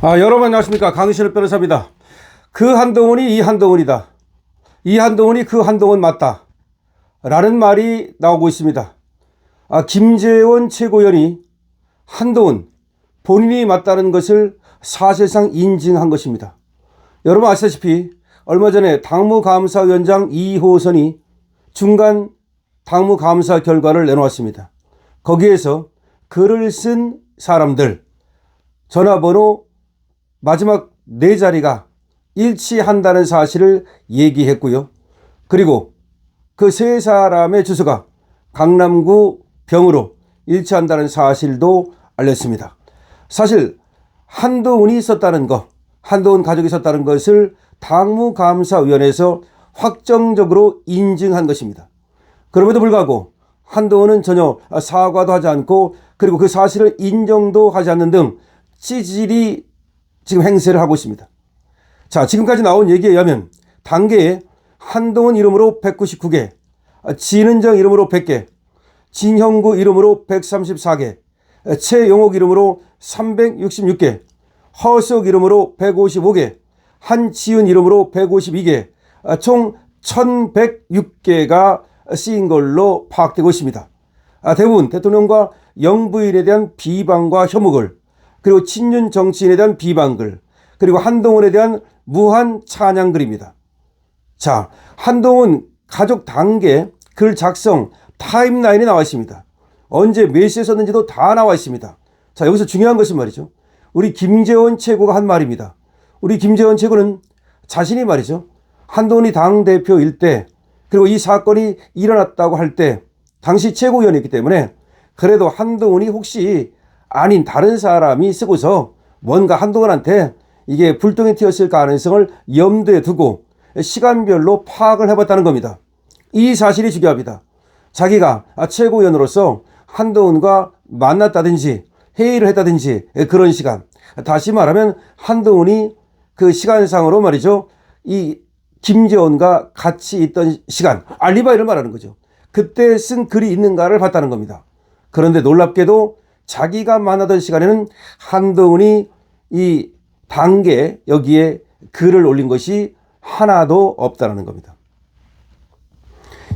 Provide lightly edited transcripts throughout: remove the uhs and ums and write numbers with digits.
여러분 안녕하십니까. 강신을 변호사입니다. 그 한동훈이 이 한동훈이다. 이 한동훈이 그 한동훈 맞다. 라는 말이 나오고 있습니다. 김재원 최고위원이 한동훈 본인이 맞다는 것을 사실상 인증한 것입니다. 여러분 아시다시피 얼마 전에 당무감사위원장 2호선이 중간 당무감사 결과를 내놓았습니다. 거기에서 글을 쓴 사람들 전화번호 마지막 4자리가 일치한다는 사실을 얘기했고요. 그리고 그 3사람의 주소가 강남구 병으로 일치한다는 사실도 알렸습니다. 사실 한동훈이 있었다는 것, 한동훈 가족이 있었다는 것을 당무감사위원회에서 확정적으로 인증한 것입니다. 그럼에도 불구하고 한동훈은 전혀 사과도 하지 않고 그리고 그 사실을 인정도 하지 않는 등 찌질이 지금 행세를 하고 있습니다. 자, 지금까지 나온 얘기에 의하면 단계에 한동훈 이름으로 199개, 진은정 이름으로 100개, 진형구 이름으로 134개, 최용옥 이름으로 366개, 허수옥 이름으로 155개, 한지은 이름으로 152개, 총 1106개가 쓰인 걸로 파악되고 있습니다. 대부분 대통령과 영부인에 대한 비방과 혐오글, 그리고 친윤 정치인에 대한 비방글, 그리고 한동훈에 대한 무한 찬양글입니다. 자, 한동훈 가족 단계 글 작성 타임라인에 나와 있습니다. 언제 몇 시에 썼는지도 다 나와 있습니다. 자, 여기서 중요한 것은 말이죠. 우리 김재원 최고가 한 말입니다. 우리 김재원 최고는 자신이 말이죠. 한동훈이 당대표일 때 그리고 이 사건이 일어났다고 할 때 당시 최고위원이었기 때문에 그래도 한동훈이 혹시 아닌 다른 사람이 쓰고서 뭔가 한동훈한테 이게 불똥이 튀었을 가능성을 염두에 두고 시간별로 파악을 해봤다는 겁니다. 이 사실이 중요합니다. 자기가 최고위원으로서 한동훈과 만났다든지 회의를 했다든지 그런 시간, 다시 말하면 한동훈이 그 시간상으로 말이죠. 이 김재원과 같이 있던 시간, 알리바이를 말하는 거죠. 그때 쓴 글이 있는가를 봤다는 겁니다. 그런데 놀랍게도 자기가 만나던 시간에는 한동훈이 이 단계 여기에 글을 올린 것이 하나도 없다는 겁니다.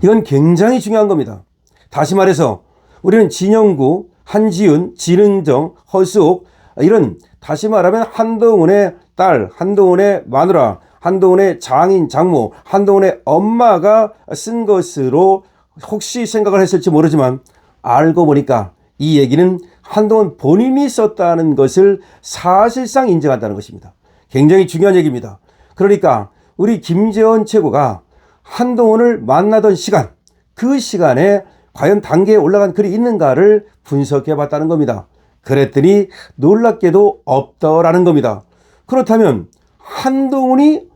이건 굉장히 중요한 겁니다. 다시 말해서 우리는 진영구, 한지은, 진은정, 허수옥 이런 다시 말하면 한동훈의 딸, 한동훈의 마누라, 한동훈의 장인, 장모, 한동훈의 엄마가 쓴 것으로 혹시 생각을 했을지 모르지만 알고 보니까 이 얘기는 한동훈 본인이 썼다는 것을 사실상 인정한다는 것입니다. 굉장히 중요한 얘기입니다. 그러니까 우리 김재원 최고가 한동훈을 만나던 시간, 그 시간에 과연 단계에 올라간 글이 있는가를 분석해 봤다는 겁니다. 그랬더니 놀랍게도 없더라는 겁니다. 그렇다면 한동훈이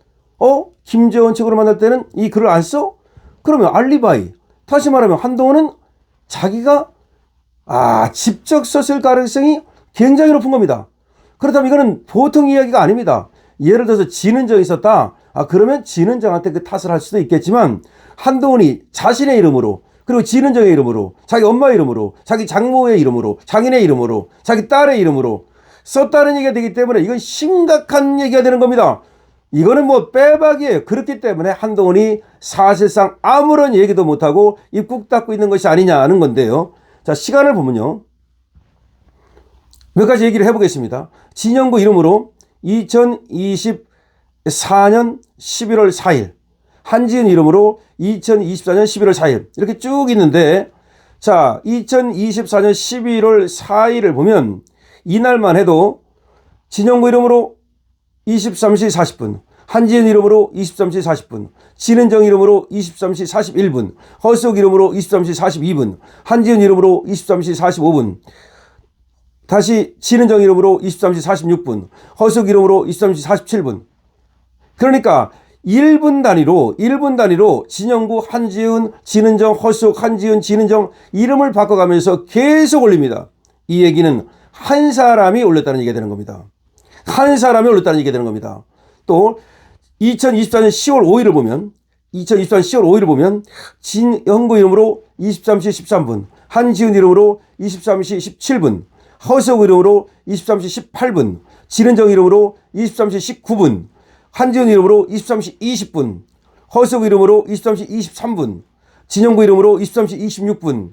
김재원 최고를 만날 때는 이 글을 안 써? 그러면 알리바이. 다시 말하면 한동훈은 자기가 직접 썼을 가능성이 굉장히 높은 겁니다. 그렇다면 이거는 보통 이야기가 아닙니다. 예를 들어서 진은정이 있었다. 그러면 진은정한테 그 탓을 할 수도 있겠지만 한동훈이 자신의 이름으로 그리고 진은정의 이름으로 자기 엄마의 이름으로 자기 장모의 이름으로 장인의 이름으로 자기 딸의 이름으로 썼다는 얘기가 되기 때문에 이건 심각한 얘기가 되는 겁니다. 이거는 뭐 빼박이에요. 그렇기 때문에 한동훈이 사실상 아무런 얘기도 못하고 입 꾹 닫고 있는 것이 아니냐는 건데요. 자, 시간을 보면요. 몇 가지 얘기를 해보겠습니다. 진영구 이름으로 2024년 11월 4일, 한지은 이름으로 2024년 11월 4일 이렇게 쭉 있는데 자, 2024년 11월 4일을 보면 이날만 해도 진영구 이름으로 23시 40분, 한지은 이름으로 23시 40분, 진은정 이름으로 23시 41분, 허수옥 이름으로 23시 42분, 한지은 이름으로 23시 45분, 다시 진은정 이름으로 23시 46분, 허수옥 이름으로 23시 47분. 그러니까 1분 단위로 진영구, 한지은, 진은정, 허수옥, 한지은, 진은정 이름을 바꿔가면서 계속 올립니다. 이 얘기는 한 사람이 올렸다는 얘기가 되는 겁니다. 한 사람이 올렸다는 얘기가 되는 겁니다. 또 2024년 10월 5일을 보면 진형구 이름으로 23시 13분, 한지은 이름으로 23시 17분, 허수옥 이름으로 23시 18분, 진은정 이름으로 23시 19분, 한지훈 이름으로 23시 20분, 허수옥 이름으로 23시 23분, 진영구 이름으로 23시 26분,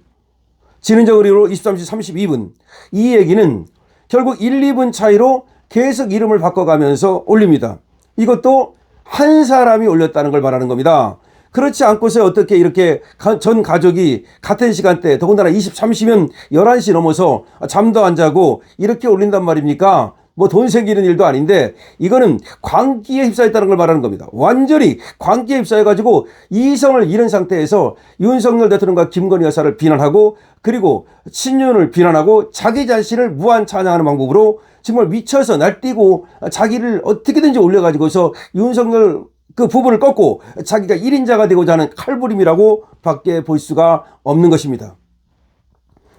진은정 이름으로 23시 32분. 이 얘기는 결국 1, 2분 차이로 계속 이름을 바꿔가면서 올립니다. 이것도 한 사람이 올렸다는 걸 말하는 겁니다. 그렇지 않고서 어떻게 이렇게 전 가족이 같은 시간대, 더군다나 23시면 11시 넘어서 잠도 안 자고 이렇게 올린단 말입니까? 뭐 돈 생기는 일도 아닌데 이거는 광기에 휩싸였다는 걸 말하는 겁니다. 완전히 광기에 휩싸여가지고 이성을 잃은 상태에서 윤석열 대통령과 김건희 여사를 비난하고 그리고 친윤을 비난하고 자기 자신을 무한 찬양하는 방법으로 정말 미쳐서 날뛰고 자기를 어떻게든지 올려가지고서 윤석열 그 부부를 꺾고 자기가 1인자가 되고자 하는 칼부림이라고 밖에 볼 수가 없는 것입니다.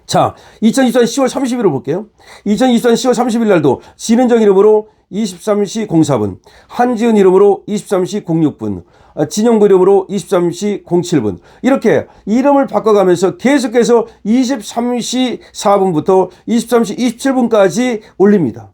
자, 2024년 10월 30일을 볼게요. 2024년 10월 30일 날도 진은정 이름으로 23시 04분, 한지훈 이름으로 23시 06분, 진영구 이름으로 23시 07분. 이렇게 이름을 바꿔가면서 계속해서 23시 4분부터 23시 27분까지 올립니다.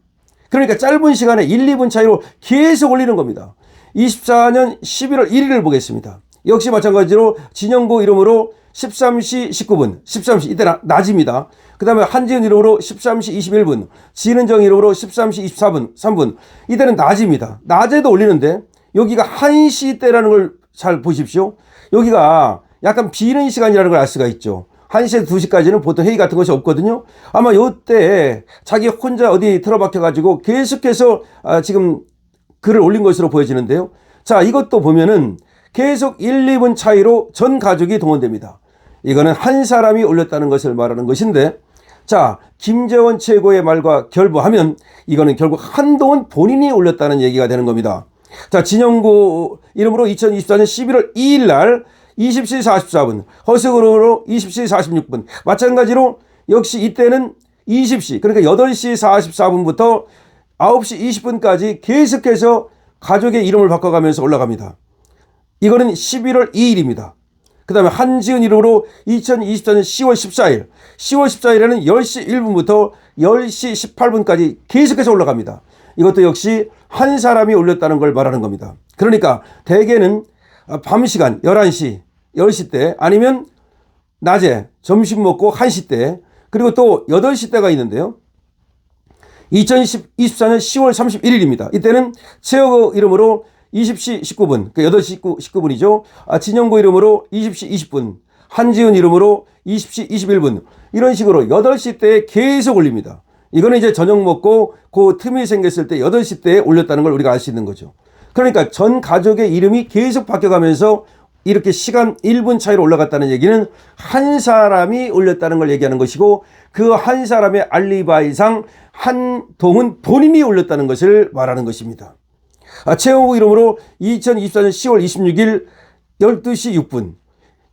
그러니까 짧은 시간에 1, 2분 차이로 계속 올리는 겁니다. 24년 11월 1일을 보겠습니다. 역시 마찬가지로 진영구 이름으로 13시 19분, 13시, 이때 낮입니다. 그 다음에 한지훈 이름으로 13시 21분, 진은정 이름으로 13시 24분, 3분. 이때는 낮입니다. 낮에도 올리는데 여기가 1시 때라는 걸 잘 보십시오. 여기가 약간 비는 시간이라는 걸 알 수가 있죠. 1시에서 2시까지는 보통 회의 같은 것이 없거든요. 아마 요때 자기 혼자 어디 틀어박혀가지고 계속해서 지금 글을 올린 것으로 보여지는데요. 자, 이것도 보면은 계속 1, 2분 차이로 전 가족이 동원됩니다. 이거는 한 사람이 올렸다는 것을 말하는 것인데, 자, 김재원 최고의 말과 결부하면 이거는 결국 한동훈 본인이 올렸다는 얘기가 되는 겁니다. 자, 진영구 이름으로 2024년 11월 2일 날 20시 44분, 허수옥 이름으로 20시 46분. 마찬가지로 역시 이때는 20시, 그러니까 8시 44분부터 9시 20분까지 계속해서 가족의 이름을 바꿔가면서 올라갑니다. 이거는 11월 2일입니다. 그 다음에 한지훈 이름으로 2024년 10월 14일, 10월 14일에는 10시 1분부터 10시 18분까지 계속해서 올라갑니다. 이것도 역시 한 사람이 올렸다는 걸 말하는 겁니다. 그러니까 대개는 밤 시간 11시, 10시 때 아니면 낮에 점심 먹고 1시 때 그리고 또 8시 때가 있는데요. 2024년 10월 31일입니다. 이때는 최혁 이름으로 20시 19분, 그 8시 19분이죠. 진영구 이름으로 20시 20분, 한지훈 이름으로 20시 21분. 이런 식으로 8시 때에 계속 올립니다. 이거는 이제 저녁 먹고 그 틈이 생겼을 때 8시 때에 올렸다는 걸 우리가 알 수 있는 거죠. 그러니까 전 가족의 이름이 계속 바뀌어가면서 이렇게 시간 1분 차이로 올라갔다는 얘기는 한 사람이 올렸다는 걸 얘기하는 것이고 그 한 사람의 알리바이상 한동훈 본인이 올렸다는 것을 말하는 것입니다. 최영욱 이름으로 2024년 10월 26일 12시 6분,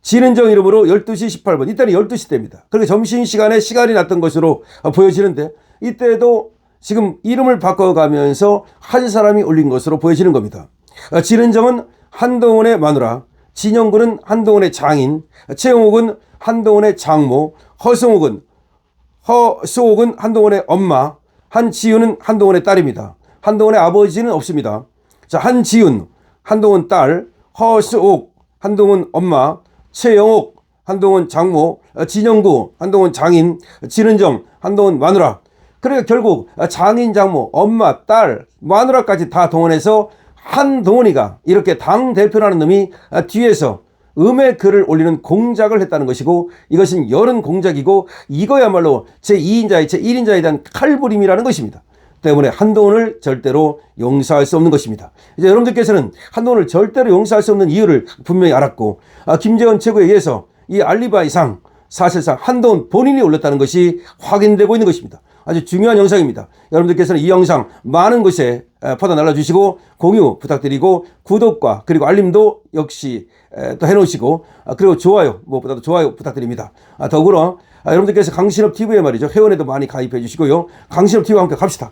진은정 이름으로 12시 18분, 이때는 12시 때입니다. 그리고 점심시간에 시간이 났던 것으로 보여지는데 이때도 지금 이름을 바꿔가면서 한 사람이 올린 것으로 보여지는 겁니다. 진은정은 한동훈의 마누라, 진영구는 한동훈의 장인, 최영욱은 한동훈의 장모, 허수옥은 한동훈의 엄마, 한지훈은 한동훈의 딸입니다. 한동훈의 아버지는 없습니다. 자, 한지훈, 한동훈 딸, 허수옥, 한동훈 엄마, 최영옥, 한동훈 장모, 진영구, 한동훈 장인, 진은정, 한동훈 마누라. 그러니까 결국 장인, 장모, 엄마, 딸, 마누라까지 다 동원해서 한동훈이가 이렇게 당대표라는 놈이 뒤에서 음의 글을 올리는 공작을 했다는 것이고 이것은 열은 공작이고 이거야말로 제2인자의 제1인자에 대한 칼부림이라는 것입니다. 때문에 한동훈을 절대로 용서할 수 없는 것입니다. 이제 여러분들께서는 한동훈을 절대로 용서할 수 없는 이유를 분명히 알았고 김재원 최고에 의해서 이 알리바이상 사실상 한동훈 본인이 올렸다는 것이 확인되고 있는 것입니다. 아주 중요한 영상입니다. 여러분들께서는 이 영상 많은 곳에 퍼다 날라주시고 공유 부탁드리고 구독과 그리고 알림도 역시 또 해놓으시고 그리고 좋아요, 무엇보다도 좋아요 부탁드립니다. 더불어 여러분들께서 강신업 TV에 말이죠. 회원에도 많이 가입해 주시고요. 강신업 TV와 함께 갑시다.